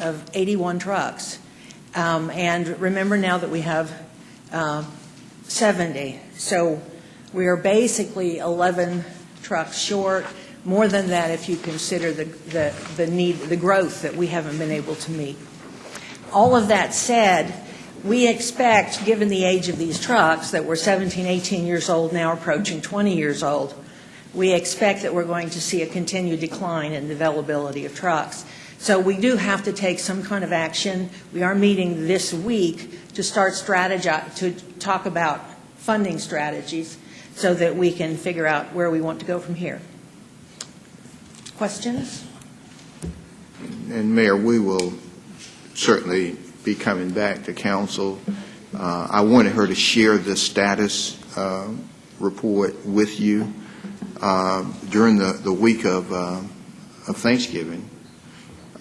of 81 trucks. And remember now that we have 70. So we are basically 11 trucks short, more than that if you consider the need, the growth that we haven't been able to meet. All of that said, we expect, given the age of these trucks, that we're 17, 18 years old now, approaching 20 years old, we expect that we're going to see a continued decline in the availability of trucks. So we do have to take some kind of action. We are meeting this week to start to talk about funding strategies so that we can figure out where we want to go from here. Questions? And Mayor, we will certainly be coming back to council. I wanted her to share the status report with you. During the week of Thanksgiving,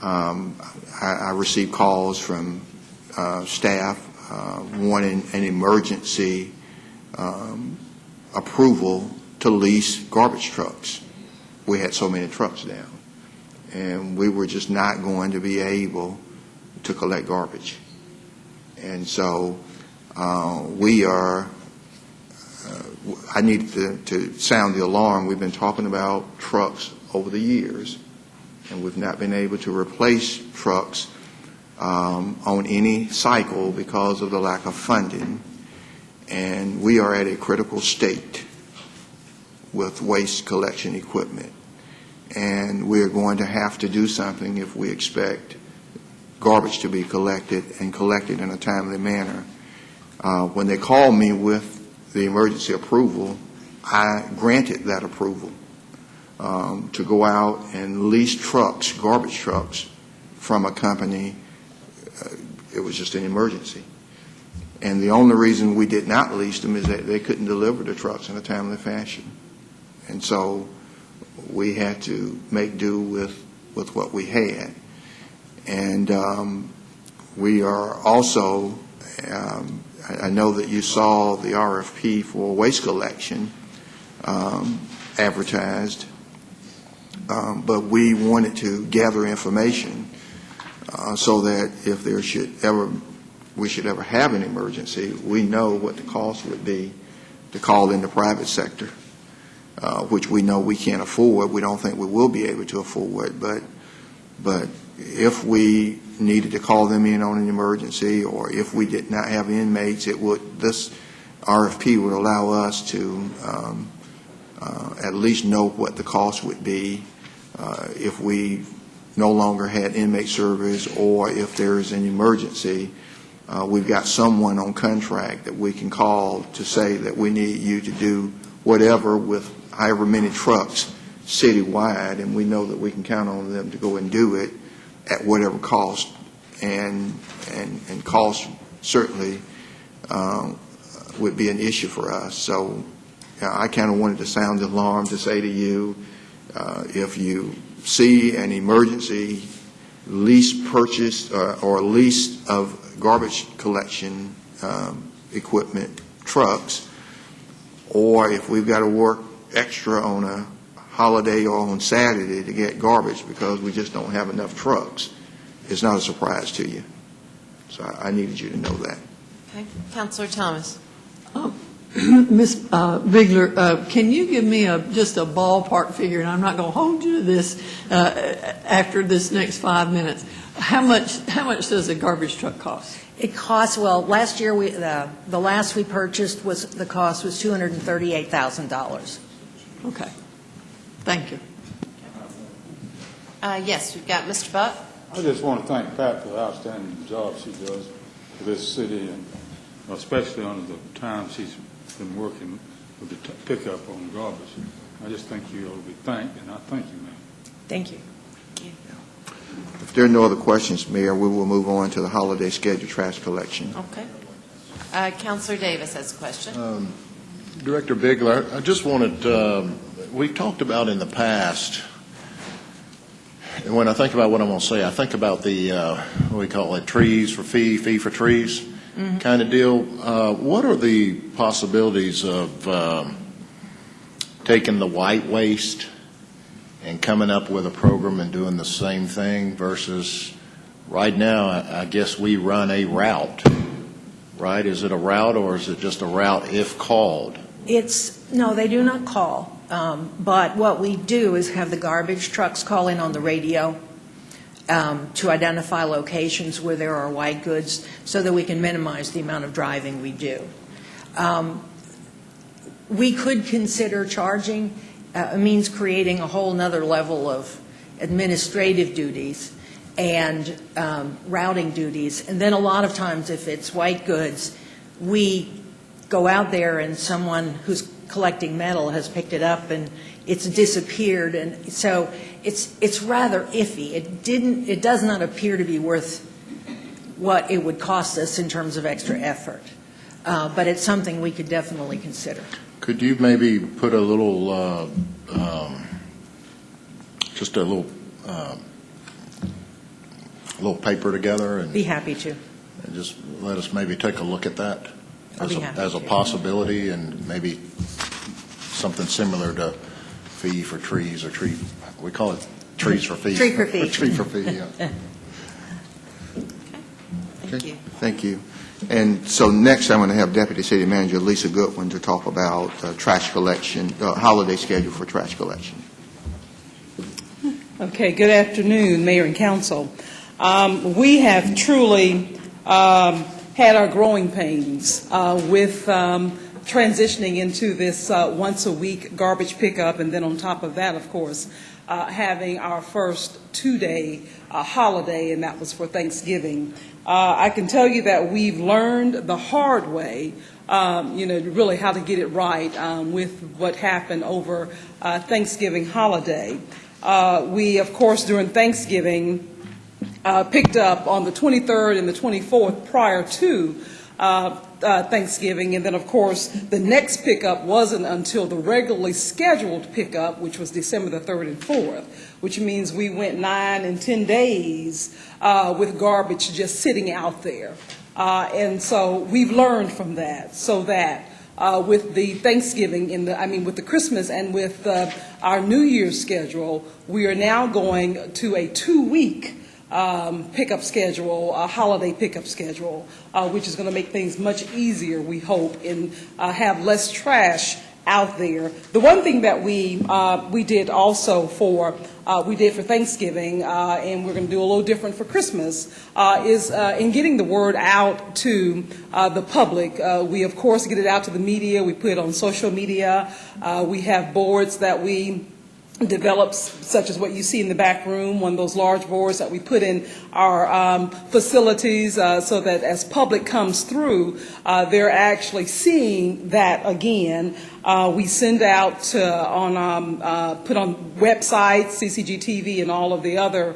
I received calls from staff wanting an emergency approval to lease garbage trucks. We had so many trucks down, and we were just not going to be able to collect garbage. And so we are I need to sound the alarm. We've been talking about trucks over the years, and we've not been able to replace trucks on any cycle because of the lack of funding. And we are at a critical state with waste collection equipment. And we're going to have to do something if we expect garbage to be collected and collected in a timely manner. When they called me with the emergency approval, I granted that approval to go out and lease trucks, garbage trucks, from a company. It was just an emergency. And the only reason we did not lease them is that they couldn't deliver the trucks in a timely fashion. And so we had to make do with what we had. And we are also, I know that you saw the RFP for waste collection advertised, but we wanted to gather information so that if we should ever have an emergency, we know what the cost would be to call in the private sector, which we know we can't afford. We don't think we will be able to afford, but if we needed to call them in on an emergency, or if we did not have inmates, this RFP would allow us to at least know what the cost would be if we no longer had inmate service, or if there is an emergency. We've got someone on contract that we can call to say that we need you to do whatever with however many trucks citywide, and we know that we can count on them to go and do it at whatever cost, and cost certainly would be an issue for us. So I kind of wanted to sound the alarm to say to you, if you see an emergency lease purchase or lease of garbage collection equipment, trucks, or if we've got to work extra on a holiday or on Saturday to get garbage because we just don't have enough trucks, it's not a surprise to you. So I needed you to know that. Okay. Councilor Thomas. Ms. Bigler, can you give me just a ballpark figure, and I'm not going to hold you to this after this next 5 minutes. How much does a garbage truck cost? It costs, well, last year the last we purchased the cost was $238,000. Okay. Thank you. Yes, we've got Mr. Buck. I just want to thank Pat for the outstanding job she does for this city, and especially under the time she's been working with the pickup on garbage. I just think you ought to be thanked, and I thank you, ma'am. Thank you. If there are no other questions, Mayor, we will move on to the holiday scheduled trash collection. Okay. Councilor Davis has a question. Director Bigler, I just wanted, we've talked about in the past, and when I think about what I'm going to say, I think about the, what do we call it, trees for fee for trees kind of deal. What are the possibilities of taking the white waste and coming up with a program and doing the same thing versus right now, I guess we run a route, right? Is it a route or is it just a route if called? No, they do not call. But what we do is have the garbage trucks call in on the radio to identify locations where there are white goods so that we can minimize the amount of driving we do. We could consider charging, means creating a whole nother level of administrative duties and routing duties. And then a lot of times if it's white goods, we go out there and someone who's collecting metal has picked it up and it's disappeared, and so it's rather iffy. It does not appear to be worth what it would cost us in terms of extra effort, but it's something we could definitely consider. Could you maybe put a little, just a little paper together and Be happy to. just let us maybe take a look at that I'll be happy as a to. possibility, and maybe something similar to fee for trees or tree, we call it trees for fee. Tree for fee. Tree for fee, yeah. Thank you. Thank you. And so next, I'm going to have Deputy City Manager Lisa Goodwin to talk about trash collection, holiday schedule for trash collection. Okay, good afternoon, Mayor and Council. We have truly had our growing pains with transitioning into this once-a-week garbage pickup, and then on top of that, of course, having our first two-day holiday, and that was for Thanksgiving. I can tell you that we've learned the hard way, really how to get it right with what happened over Thanksgiving holiday. We, of course, during Thanksgiving, picked up on the 23rd and the 24th prior to Thanksgiving, and then, of course, the next pickup wasn't until the regularly scheduled pickup, which was December the 3rd and 4th, which means we went 9 and 10 days with garbage just sitting out there. And so we've learned from that, so that with the Thanksgiving, with the Christmas and with our New Year's schedule, we are now going to a 2-week pickup schedule, a holiday pickup schedule, which is going to make things much easier, we hope, and have less trash out there. The one thing that we did also for Thanksgiving, and we're going to do a little different for Christmas, is in getting the word out to the public. We, of course, get it out to the media. We put it on social media. We have boards that we develop, such as what you see in the back room, one of those large boards that we put in our facilities so that as public comes through, they're actually seeing that again. We send out put on websites, CCGTV, and all of the other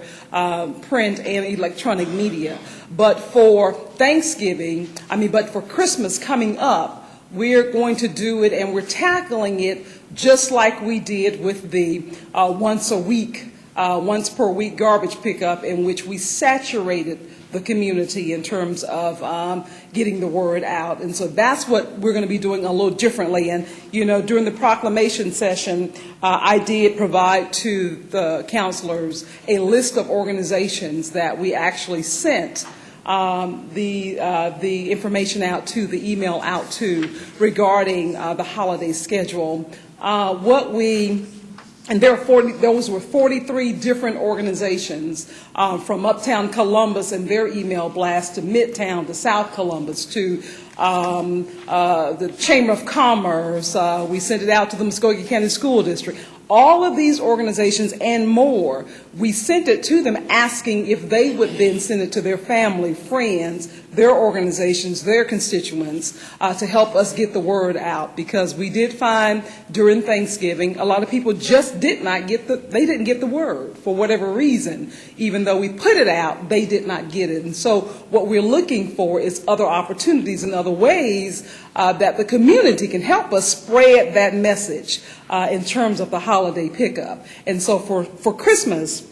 print and electronic media. But for for Christmas coming up, we're going to do it, and we're tackling it just like we did with the once per week garbage pickup, in which we saturated the community in terms of getting the word out. And so that's what we're going to be doing a little differently. And, during the proclamation session, I did provide to the councilors a list of organizations that we actually sent the information out to, the email out to, regarding the holiday schedule. And those were 43 different organizations, from Uptown Columbus and their email blast to Midtown to South Columbus to the Chamber of Commerce. We sent it out to the Muskogee County School District. All of these organizations and more, we sent it to them asking if they would then send it to their family, friends, their organizations, their constituents, to help us get the word out. Because we did find during Thanksgiving, a lot of people just didn't get the word for whatever reason. Even though we put it out, they did not get it. And so what we're looking for is other opportunities and other ways that the community can help us spread that message in terms of the holiday pickup. And so for Christmas,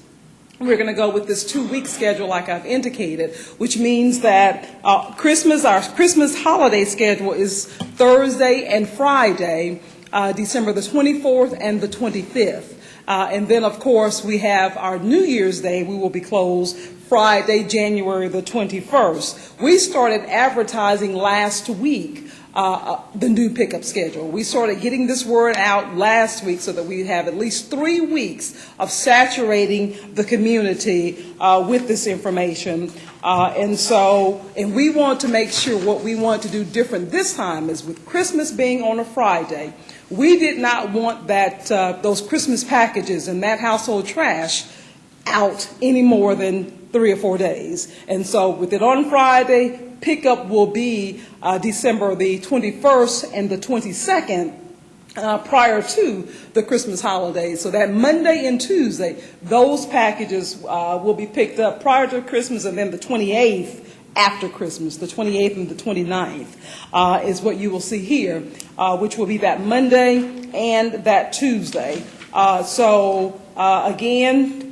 we're going to go with this 2-week schedule like I've indicated, which means that our Christmas holiday schedule is Thursday and Friday, December the 24th and the 25th. And then, of course, we have our New Year's Day. We will be closed Friday, January the 21st. We started advertising last week the new pickup schedule. We started getting this word out last week so that we have at least 3 weeks of saturating the community with this information. And we want to make sure what we want to do different this time is with Christmas being on a Friday, we did not want that those Christmas packages and that household trash out any more than 3 or 4 days. And so with it on Friday, pickup will be December the 21st and the 22nd prior to the Christmas holidays. So that Monday and Tuesday, those packages will be picked up prior to Christmas, and then the 28th after Christmas, the 28th and the 29th is what you will see here, which will be that Monday and that Tuesday. Again,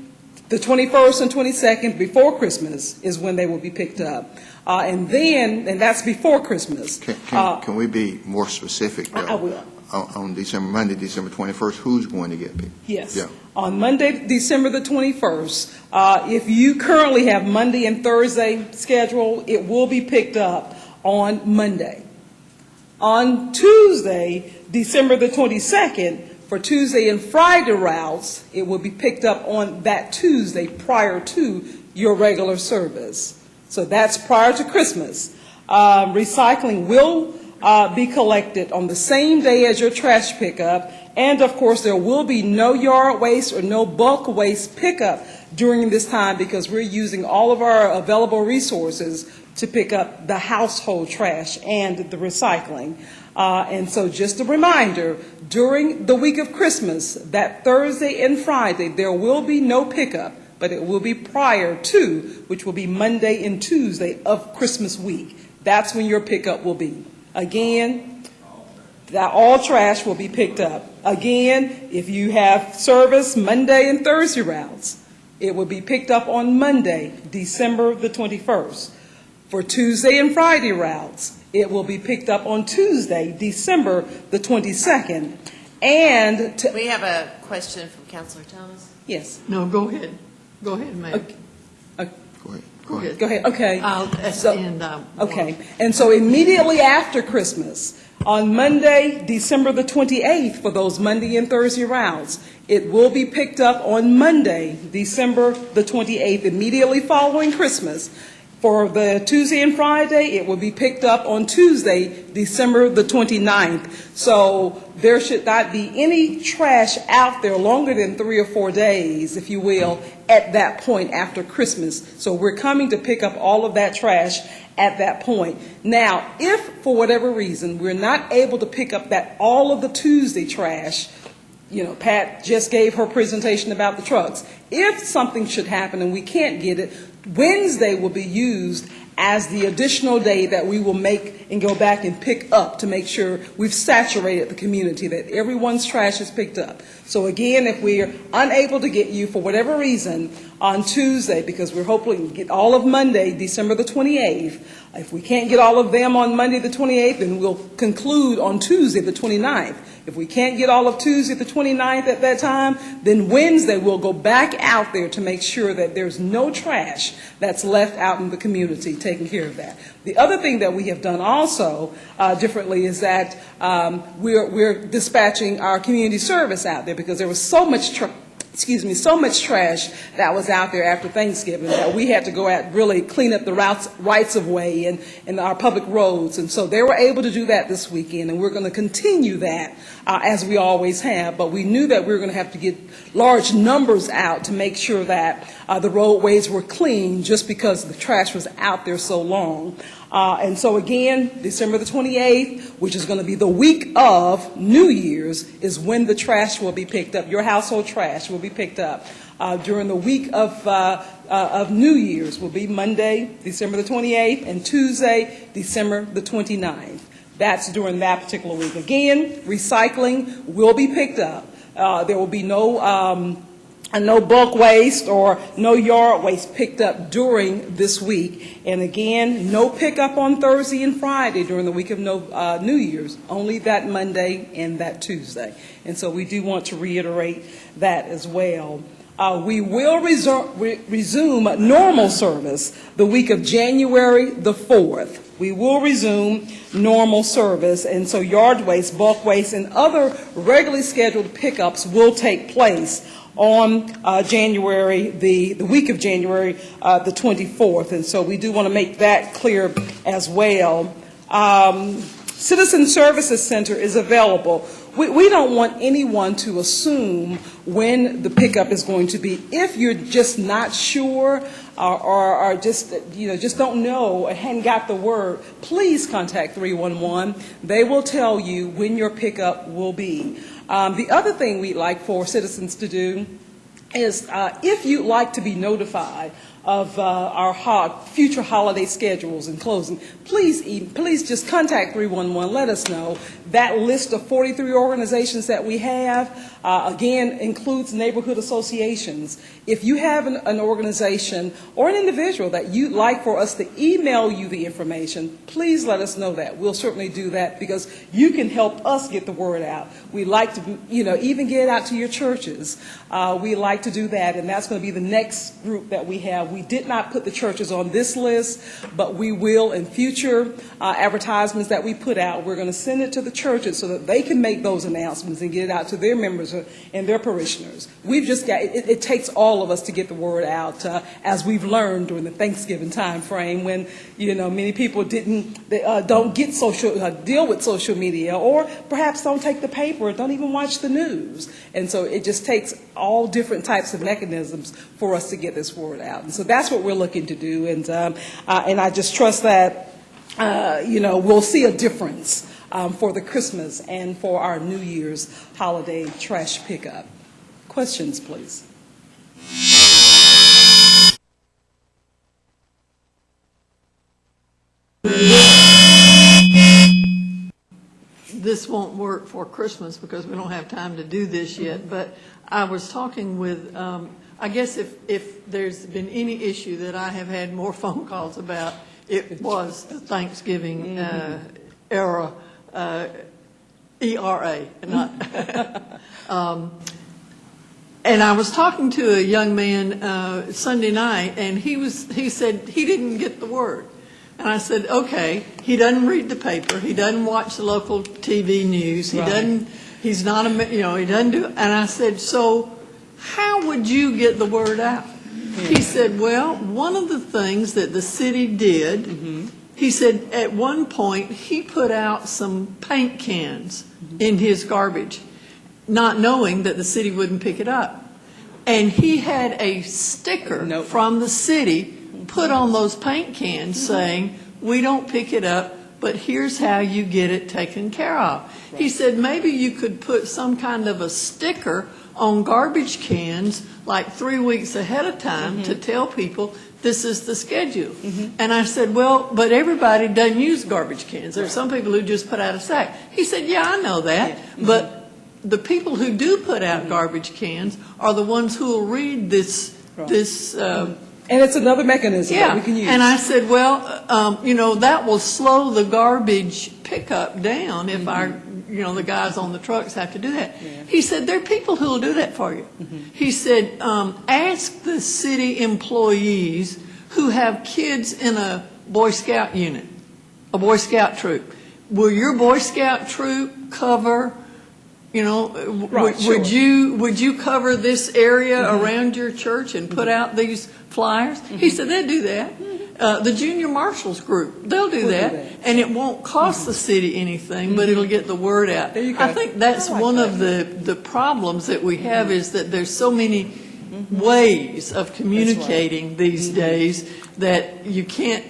the 21st and 22nd before Christmas is when they will be picked up. And that's before Christmas. Can we be more specific, though? I will. On Monday, December 21st, who's going to get picked? Yes. Yeah. On Monday, December the 21st, if you currently have Monday and Thursday schedule, it will be picked up on Monday. On Tuesday, December the 22nd, for Tuesday and Friday routes, it will be picked up on that Tuesday prior to your regular service. So that's prior to Christmas. Recycling will be collected on the same day as your trash pickup, and of course there will be no yard waste or no bulk waste pickup during this time because we're using all of our available resources to pick up the household trash and the recycling. And so just a reminder, during the week of Christmas, that Thursday and Friday, there will be no pickup, but it will be prior to, which will be Monday and Tuesday of Christmas week. That's when your pickup will be. Again, that all trash will be picked up. Again, if you have service Monday and Thursday routes, it will be picked up on Monday, December the 21st. For Tuesday and Friday routes, it will be picked up on Tuesday, December the 22nd. And We have a question from Councilor Thomas. yes, No, go ahead. Go ahead, Mayor. Okay. Go ahead. go ahead. Okay. And Okay, and so immediately after Christmas, on Monday, December the 28th, for those Monday and Thursday routes, it will be picked up on Monday, December the 28th, immediately following Christmas. For the Tuesday and Friday, it will be picked up on Tuesday, December the 29th. So there should not be any trash out there longer than 3 or 4 days, if you will, at that point after Christmas. So we're coming to pick up all of that trash at that point. Now, if for whatever reason we're not able to pick up all of the Tuesday trash, Pat just gave her presentation about the trucks. If something should happen and we can't get it, Wednesday will be used as the additional day that we will make and go back and pick up to make sure we've saturated the community, that everyone's trash is picked up. So again, if we're unable to get you for whatever reason on Tuesday, because we're hoping to get all of Monday, December the 28th, if we can't get all of them on Monday the 28th, then we'll conclude on Tuesday the 29th. If we can't get all of Tuesday the 29th at that time, then Wednesday we'll go back out there to make sure that there's no trash that's left out in the community, taking care of that. The other thing that we have done also differently is that we're dispatching our community service out there because there was so much trash that was out there after Thanksgiving that we had to go out and really clean up the rights of way and our public roads. And so they were able to do that this weekend, and we're going to continue that as we always have. But we knew that we were going to have to get large numbers out to make sure that the roadways were clean just because the trash was out there so long. And so again, December the 28th, which is going to be the week of New Year's, is when the trash will be picked up. Your household trash will be picked up. During the week of New Year's will be Monday, December the 28th, and Tuesday, December the 29th. That's during that particular week. Again, recycling will be picked up. There will be no no bulk waste or no yard waste picked up during this week. And again, no pickup on Thursday and Friday during the week of New Year's, only that Monday and that Tuesday. And so we do want to reiterate that as well. We will resume normal service the week of January the 4th. We will resume normal service, and so yard waste, bulk waste, and other regularly scheduled pickups will take place on January, the week of January the 24th, and so we do want to make that clear as well. Citizen Services Center is available. We don't want anyone to assume when the pickup is going to be. If you're just not sure or just, just don't know or hadn't got the word, please contact 311. They will tell you when your pickup will be. The other thing we'd like for citizens to do is if you'd like to be notified of our future holiday schedules and closing, please just contact 311. Let us know. That list of 43 organizations that we have, again, includes neighborhood associations. If you have an organization or an individual that you'd like for us to email you the information, please let us know that. We'll certainly do that because you can help us get the word out. We like to, even get it out to your churches. We like to do that, and that's going to be the next group that we have. We did not put the churches on this list, but we will in future advertisements that we put out. We're going to send it to the churches so that they can make those announcements and get it out to their members and their parishioners. We've just got, it takes all of us to get the word out, as we've learned during the Thanksgiving time frame when, many people don't get deal with social media, or perhaps don't take the paper, or don't even watch the news. And so it just takes all different types of mechanisms for us to get this word out. And so that's what we're looking to do. And I just trust that, we'll see a difference for the Christmas and for our New Year's holiday trash pickup. Questions, please. This won't work for Christmas because we don't have time to do this yet, but I was talking with, I guess if there's been any issue that I have had more phone calls about, it was the Thanksgiving era, ERA, not. And I was talking to a young man Sunday night, and he said he didn't get the word. And I said, okay, he doesn't read the paper, he doesn't watch the local TV news, he doesn't do, and I said, so how would you get the word out? He said, well, one of the things that the city did, he said at one point he put out some paint cans in his garbage, not knowing that the city wouldn't pick it up. And he had a sticker from the city put on those paint cans saying, we don't pick it up, but here's how you get it taken care of. Right. He said maybe you could put some kind of a sticker on garbage cans like 3 weeks ahead of time to tell people this is the schedule. And I said, well, but everybody doesn't use garbage cans. There are some people who just put out a sack. He said, yeah, I know that, but the people who do put out garbage cans are the ones who will read this and it's another mechanism that we can use. And I said, well, that will slow the garbage pickup down if the guys on the trucks have to do that. Yeah. He said, there are people who will do that for you. He said, ask the city employees who have kids in a Boy Scout unit, a Boy Scout troop. Will your Boy Scout troop cover, would you cover this area around your church and put out these flyers? He said, they'll do that. The Junior Marshals group, they'll do that. And it won't cost the city anything, but it'll get the word out. There you go. I think that's one of the problems that we have is that there's so many ways of communicating these days that you can't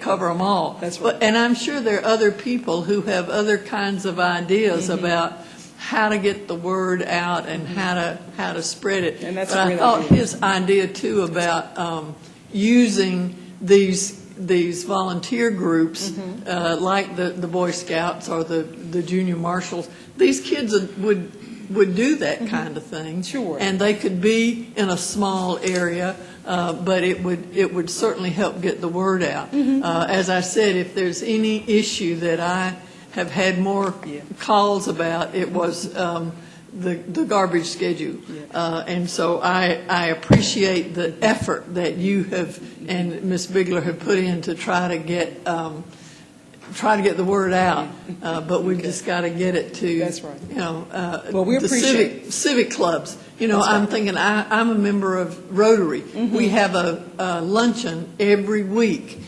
cover them all. That's right. And I'm sure there are other people who have other kinds of ideas about how to get the word out and how to spread it. And that's but I thought his idea too about using these volunteer groups like the Boy Scouts or the Junior Marshals. These kids would would do that kind of thing. Sure. And they could be in a small area, but it would certainly help get the word out. As I said, if there's any issue that I have had more calls about, it was the garbage schedule. And so I appreciate the effort that you have and Ms. Bigler have put in to try to get the word out, but we've just got to get it to, That's right. well, we the appreciate civic clubs. That's I'm right. thinking, I'm a member of Rotary. We have a luncheon every week.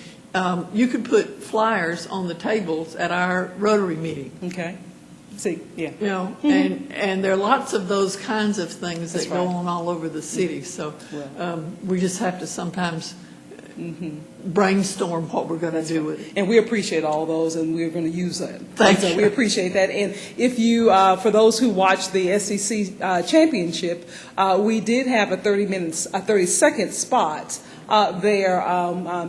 You could put flyers on the tables at our Rotary meeting. Okay. See, yeah. And there are lots of those kinds of things that That's go right. on all over the city. So Well. we just have to sometimes brainstorm what we're going to do with it. And we appreciate all those, and we're going to use that. Thank So you. we appreciate that. And if you, for those who watched the SEC championship, we did have a 30-second spot there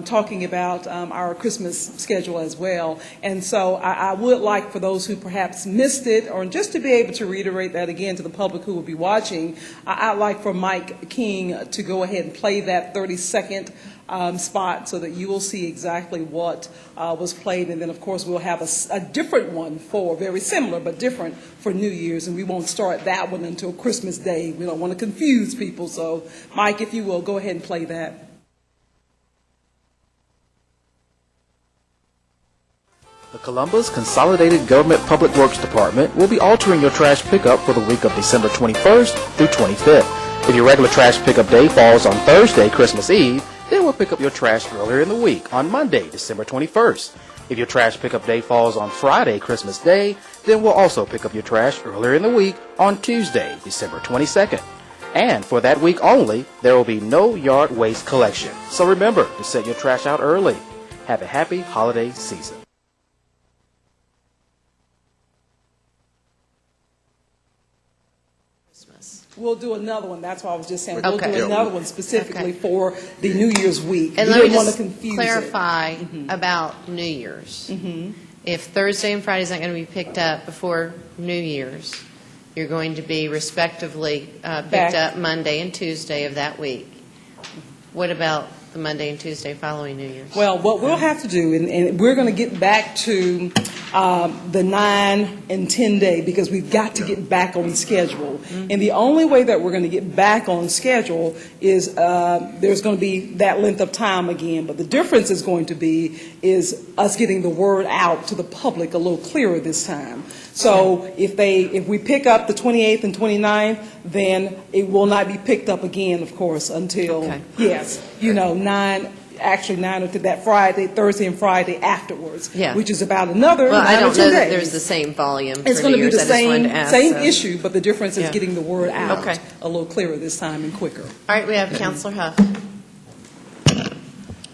talking about our Christmas schedule as well. And so I would like for those who perhaps missed it, or just to be able to reiterate that again to the public who will be watching, I'd like for Mike King to go ahead and play that 30-second spot so that you will see exactly what was played. And then, of course, we'll have a different one for, very similar but different, for New Year's. And we won't start that one until Christmas Day. We don't want to confuse people. So, Mike, if you will, go ahead and play that. The Columbus Consolidated Government Public Works Department will be altering your trash pickup for the week of December 21st through 25th. If your regular trash pickup day falls on Thursday, Christmas Eve, then we'll pick up your trash earlier in the week on Monday, December 21st. If your trash pickup day falls on Friday, Christmas Day, then we'll also pick up your trash earlier in the week on Tuesday, December 22nd. And for that week only, there will be no yard waste collection. So remember to set your trash out early. Have a happy holiday season. We'll do another one. That's why I was just saying. We'll Okay. do another one specifically Okay. for the New Year's week. And We let me didn't want just to confuse it. clarify about New Year's. If Thursday and Friday is not going to be picked up before New Year's, you're going to be respectively Back. picked up Monday and Tuesday of that week. What about the Monday and Tuesday following New Year's? Well, what we'll have to do, and we're going to get back to the 9 and 10 day, because we've got to get back on schedule. And the only way that we're going to get back on schedule is there's going to be that length of time again. But the difference is going to be is us getting the word out to the public a little clearer this time. So if we pick up the 28th and 29th, then it will not be picked up again, of course, until, Okay. yes, 9 or to that Friday, Thursday and Friday afterwards, Yeah. which is about another Well, 9 I or don't 10 know that days. there's the same volume It's for going New to be Year's. the I just wanted same, to ask. same so. issue, but the difference is Yeah. getting the word out Okay. a little clearer this time and quicker. All right, we have Counselor Huff.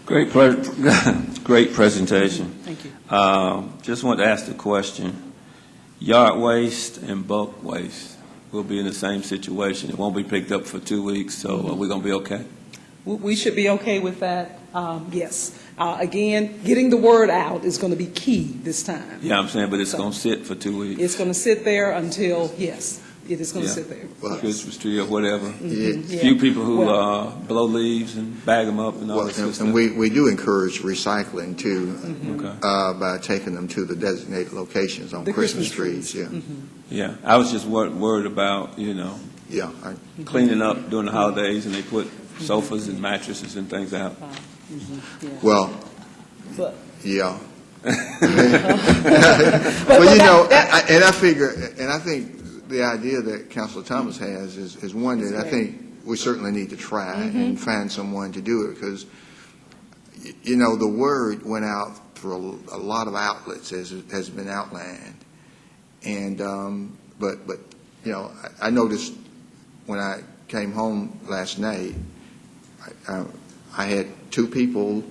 Great presentation. Thank you. Just want to ask the question. Yard waste and bulk waste will be in the same situation. It won't be picked up for 2 weeks, so are we going to be okay? We should be okay with that, yes. Again, getting the word out is going to be key this time. Yeah, I'm saying, but it's So- going to sit for 2 weeks. It's going to sit there until, yes, it is going to Yeah. sit there. Well, Christmas tree or whatever. Yeah. Yeah. Few people who Well- blow leaves and bag them up and all Well, this good and stuff. we do encourage recycling too, Okay. by taking them to the designated locations on The Christmas Christmas trees, yeah. Yeah, I was just worried about, Yeah, cleaning up during the holidays and they put sofas and mattresses and things out. Yeah. well, But- yeah. But Well, that- and I figure, and I think the idea that Councilor Thomas has is one that I That's think we certainly need to try and find someone to do it, because, the word went out through a lot of outlets, as has been outlined. And, but I noticed when I came home last night, I had 2 people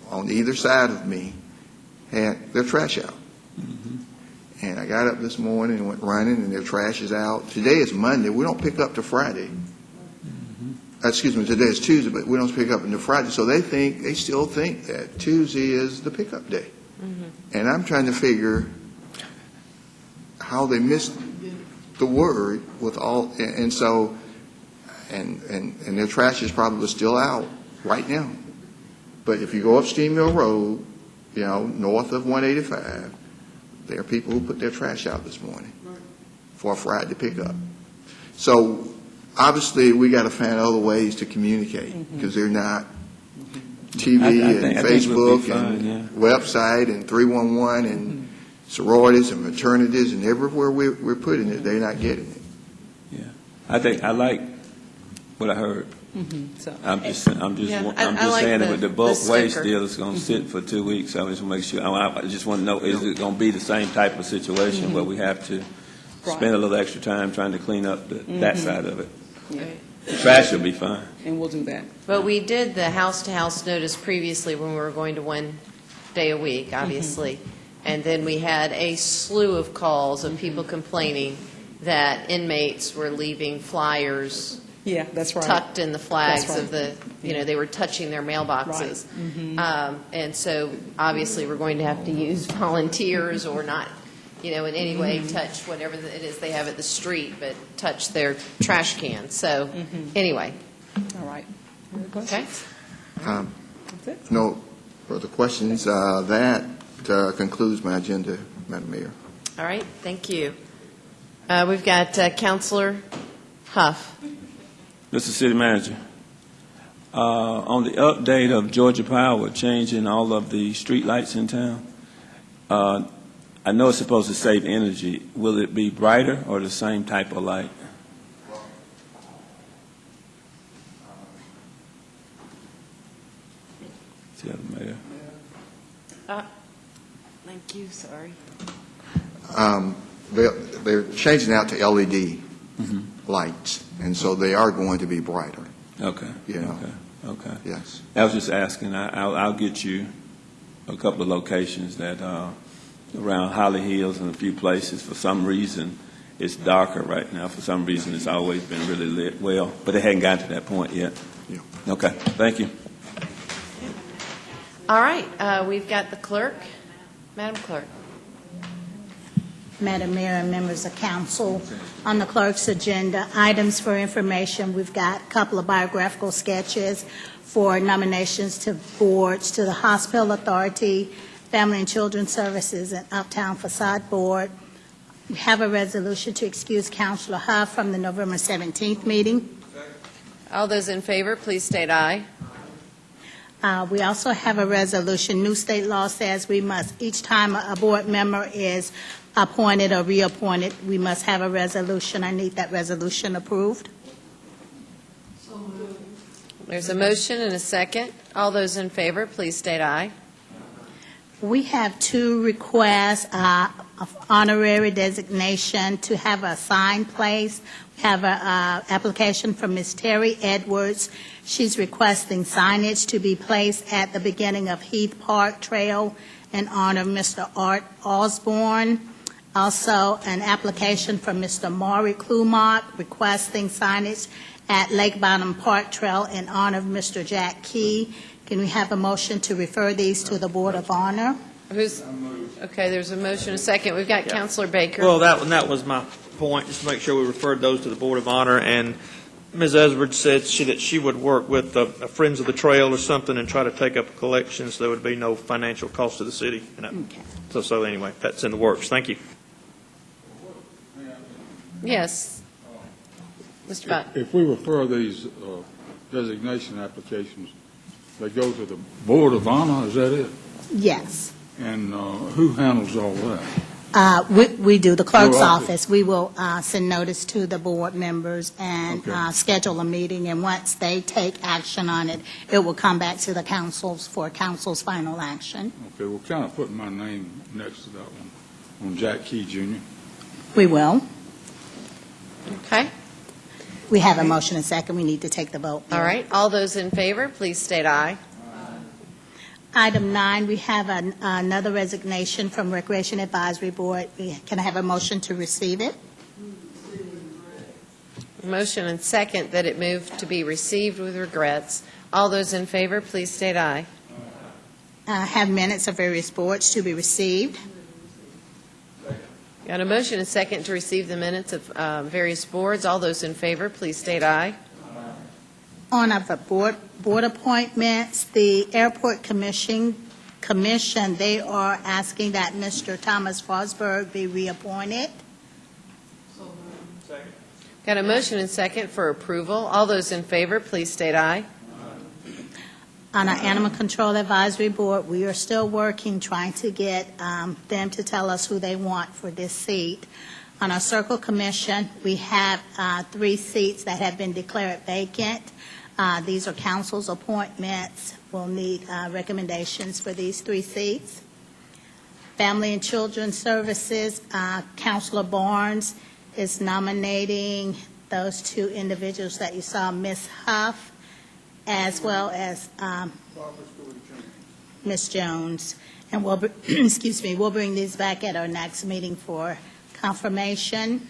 on either side of me had their trash out. And I got up this morning and went running, and their trash is out. Today is Monday. We don't pick up to Friday. Excuse me, today is Tuesday, but we don't pick up until Friday. So they still think that Tuesday is the pickup day. And I'm trying to figure how they missed the word with all, and so, and their trash is probably still out right now. But if you go up Steam Mill Road, north of 185, there are people who put their trash out this morning for a Friday pickup. So obviously, we got to find other ways to communicate, because they're not TV and I think we'll be Facebook fine, and yeah. website and 311 and sororities and fraternities, and everywhere we're putting it, they're not getting it. Yeah. I like what I heard. So, I'm just Yeah, I like saying that the- with the bulk the waste sticker. deal, it's going to sit for 2 weeks. I just want to make sure, I just want to know, is it going to be the same type of situation where we have to spend a little extra time trying to clean up that side of it? yeah, The trash will be fine. and we'll do that. But we did the house-to-house notice previously when we were going to 1 day a week, obviously. And then we had a slew of calls of people complaining that inmates were leaving flyers Yeah, that's right. tucked in the flags That's of the, they were touching their mailboxes. And so obviously, we're going to have to use volunteers or not, in any way touch whatever it is they have at the street, but touch their trash can. So anyway, All right. Any other okay? questions? That's it. No further questions. That concludes my agenda, Madam Mayor. All right, thank you. We've got Counselor Huff. Mr. City Manager, on the update of Georgia Power changing all of the street lights in town, I know it's supposed to save energy. Will it be brighter or the same type of light? Tell the mayor. Thank you, sorry. They're changing out to LED lights, and so they are going to be brighter. Okay. Yeah. Okay. Yes. I was just asking. I'll get you a couple of locations that around Holly Hills and a few places. For some reason, it's darker right now. For some reason, it's always been really lit well, but it hadn't gotten to that point yet. Yeah. Okay. Thank you. All right, we've got the clerk. Madam Clerk. Madam Mayor and members of council, on the clerk's agenda, items for information, we've got a couple of biographical sketches for nominations to boards, to the Hospital Authority, Family and Children's Services, and Uptown Facade Board. We have a resolution to excuse Councilor Huff from the November 17th meeting. All those in favor, please state aye. We also have a resolution. New state law says we must, each time a board member is appointed or reappointed, we must have a resolution. I need that resolution approved. There's a motion and a second. All those in favor, please state aye. We have two requests of honorary designation to have a sign placed. We have an application from Ms. Terry Edwards. She's requesting signage to be placed at the beginning of Heath Park Trail in honor of Mr. Art Osborne. Also, an application from Mr. Maury Klumark requesting signage at Lake Bottom Park Trail in honor of Mr. Jack Key. Can we have a motion to refer these to the Board of Honor? Okay, there's a motion and a second. We've got Counselor Baker. Well, that was my point, just to make sure we referred those to the Board of Honor. And Ms. Edwards said that she would work with Friends of the Trail or something and try to take up a collection so there would be no financial cost to the city. So anyway, that's in the works. Thank you. Yes. Mr. Buck. If we refer these designation applications, they go to the Board of Honor, is that it? Yes. And who handles all that? We do, the clerk's Your office. office. We will send notice to the board members and Okay. schedule a meeting, and once they take action on it, it will come back to the councils for council's final action. Okay, well, kind of putting my name next to that one, on Jack Key Jr. We will. Okay. We have a motion and second. We need to take the vote. All right. All those in favor, please state aye. Item 9, we have another resignation from Recreation Advisory Board. Can I have a motion to receive it? Motion and second that it move to be received with regrets. All those in favor, please state aye. Have minutes of various boards to be received. Got a motion and second to receive the minutes of various boards. All those in favor, please state aye. On of the board appointments, the Airport Commission, they are asking that Mr. Thomas Fosberg be reappointed. Got a motion and second for approval. All those in favor, please state aye. On our Animal Control Advisory Board, we are still working, trying to get them to tell us who they want for this seat. On our Circle Commission, we have 3 seats that have been declared vacant. These are council's appointments. We'll need recommendations for these 3 seats. Family and Children Services, Councilor Barnes is nominating those 2 individuals that you saw, Ms. Huff, as well as Ms. Jones. And we'll, we'll bring these back at our next meeting for confirmation.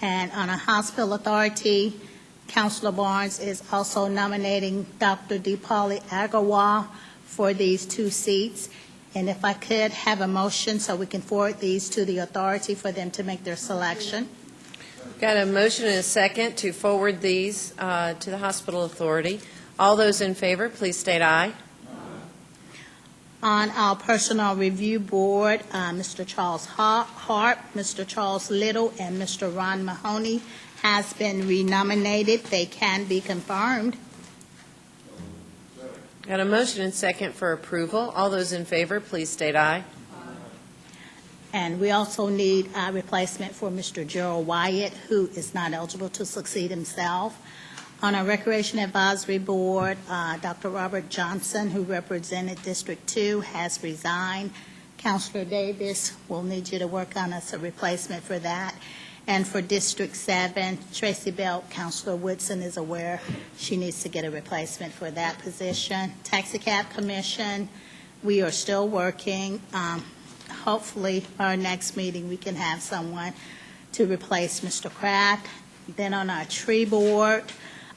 And on a Hospital Authority, Councilor Barnes is also nominating Dr. Deepali Agarwal for these 2 seats. And if I could have a motion so we can forward these to the authority for them to make their selection. Got a motion and a second to forward these to the Hospital Authority. All those in favor, please state aye. On our Personnel Review Board, Mr. Charles Hart, Mr. Charles Little, and Mr. Ron Mahoney has been renominated. They can be confirmed. Got a motion and second for approval. All those in favor, please state aye. And we also need a replacement for Mr. Gerald Wyatt, who is not eligible to succeed himself. On our Recreation Advisory Board, Dr. Robert Johnson, who represented District 2, has resigned. Councilor Davis, we'll need you to work on us a replacement for that. And for District 7, Tracy Bell, Councilor Woodson is aware she needs to get a replacement for that position. Taxicab Commission, we are still working. Hopefully, our next meeting, we can have someone to replace Mr. Kraft. Then on our Tree Board,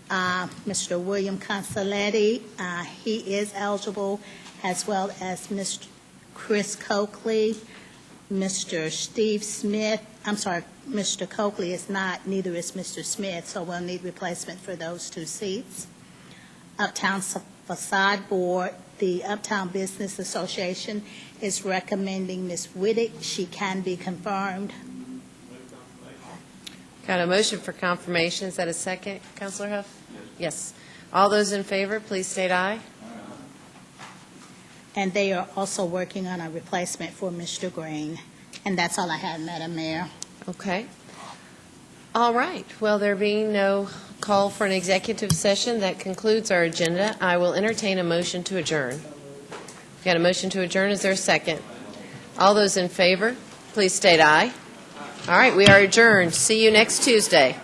Mr. William Consoletti, he is eligible, as well as Mr. Chris Coakley, Mr. Steve Smith. I'm sorry, Mr. Coakley is not, neither is Mr. Smith, so we'll need replacement for those 2 seats. Uptown Facade Board, the Uptown Business Association is recommending Ms. Whittick. She can be confirmed. Got a motion for confirmation. Is that a second, Councilor Huff? Yes. All those in favor, please state aye. And they are also working on a replacement for Mr. Green. And that's all I have, Madam Mayor. Okay. All right. Well, there being no call for an executive session, that concludes our agenda. I will entertain a motion to adjourn. Got a motion to adjourn. Is there a second? All those in favor, please state aye. All right. We are adjourned. See you next Tuesday.